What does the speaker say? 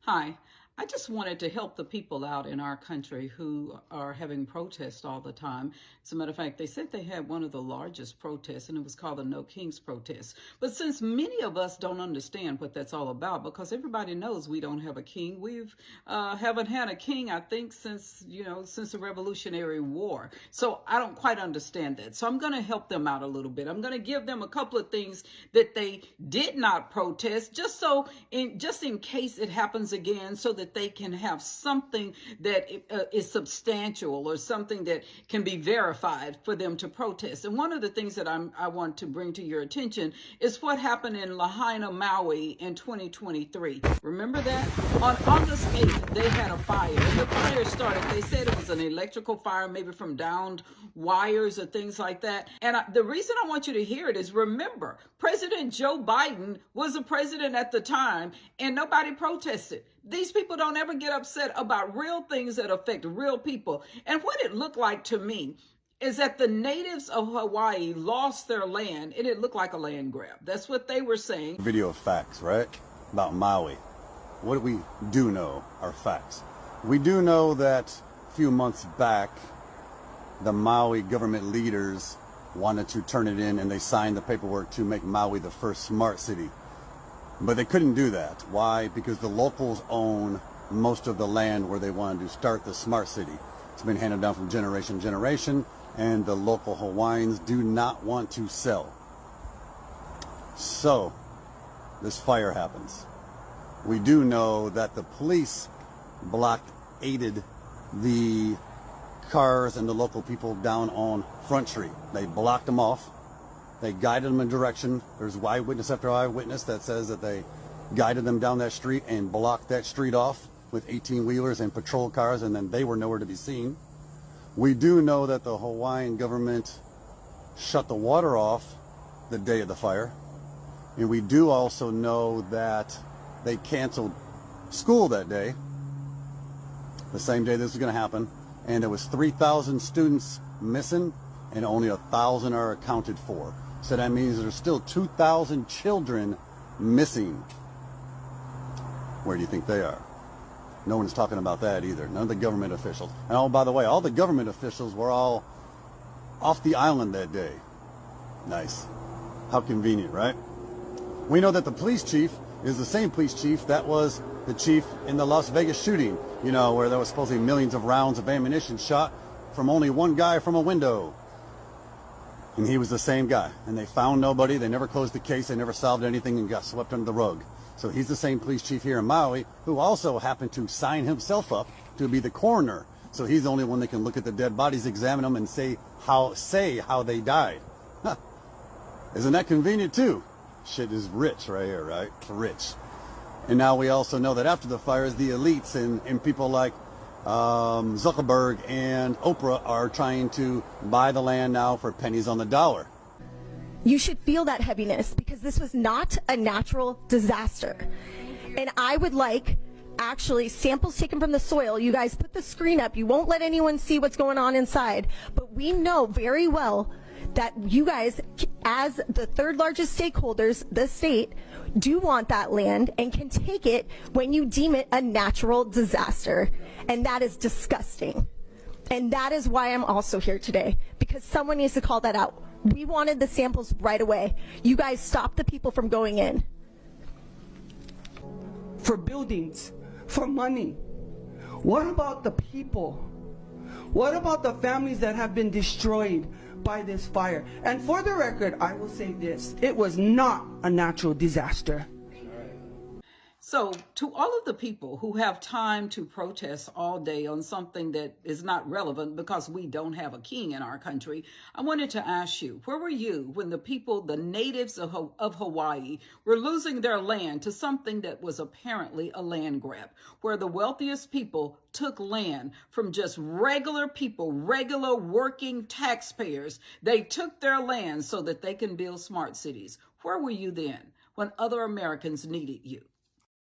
Hi, I just wanted to help the people out in our country who are having protests all the time. As a matter of fact, they said they had one of the largest protests, and it was called the No Kings protest. But since many of us don't understand what that's all about, because everybody knows we don't have a king, we've haven't had a king, I think, since the Revolutionary War. So I don't quite understand that. So I'm going to help them out a little bit. I'm going to give them a couple of things that they did not protest, just in case it happens again, so that they can have something that is substantial or something that can be verified for them to protest. And one of the things that I want to bring to your attention is what happened in LaHaina, Maui in 2023. Remember that? On August 8th, they had a fire. And the fire started, they said it was an electrical fire, maybe from downed wires or things like that. And the reason I want you to hear it is, remember, President Joe Biden was the president at the time, and nobody protested. These people don't ever get upset about real things that affect real people. And what it looked like to me is that the natives of Hawaii lost their land, and it looked like a land grab. That's what they were saying. Video of facts, right? About Maui. What we do know are facts. We do know that a few months back, the Maui government leaders wanted to turn it in, and they signed the paperwork to make Maui the first smart city. But they couldn't do that. Why? Because the locals own most of the land where they wanted to start the smart city. It's been handed down from generation to generation, and the local Hawaiians do not want to sell. So this fire happens. We do know that the police blockaded the cars and the local people down on Front Street. They blocked them off. They guided them in direction. There's eyewitness after eyewitness that says that they guided them down that street and blocked that street off with 18-wheelers and patrol cars, and then they were nowhere to be seen. We do know that the Hawaiian government shut the water off the day of the fire. And we do also know that they canceled school that day, the same day this was going to happen. And there was 3,000 students missing, and only 1,000 are accounted for. So that means there's still 2,000 children missing. Where do you think they are? No one's talking about that either. None of the government officials. And oh, by the way, all the government officials were all off the island that day. Nice. How convenient, right? We know that the police chief is the same police chief that was the chief in the Las Vegas shooting, you know, where there was supposedly millions of rounds of ammunition shot from only one guy from a window. And he was the same guy. And they found nobody. They never closed the case. They never solved anything and got swept under the rug. So he's the same police chief here in Maui, who also happened to sign himself up to be the coroner. So he's the only one that can look at the dead bodies, examine them, and say how they died. Huh. Isn't that convenient too? Shit is rich right here, right? Rich. And now we also know that after the fires, the elites and people like Zuckerberg and Oprah are trying to buy the land now for pennies on the dollar. You should feel that heaviness, because this was not a natural disaster. And I would like actually samples taken from the soil. You guys put the screen up. You won't let anyone see what's going on inside. But we know very well that you guys, as the third largest stakeholders, the state, do want that land and can take it when you deem it a natural disaster. And that is disgusting. And that is why I'm also here today, because someone needs to call that out. We wanted the samples right away. You guys stopped the people from going in. For buildings, for money. What about the people? What about the families that have been destroyed by this fire? And for the record, I will say this: it was not a natural disaster. So to all of the people who have time to protest all day on something that is not relevant because we don't have a king in our country, I wanted to ask you, where were you when the people, the natives of Hawaii, were losing their land to something that was apparently a land grab, where the wealthiest people took land from just regular people, regular working taxpayers? They took their land so that they can build smart cities. Where were you then when other Americans needed you?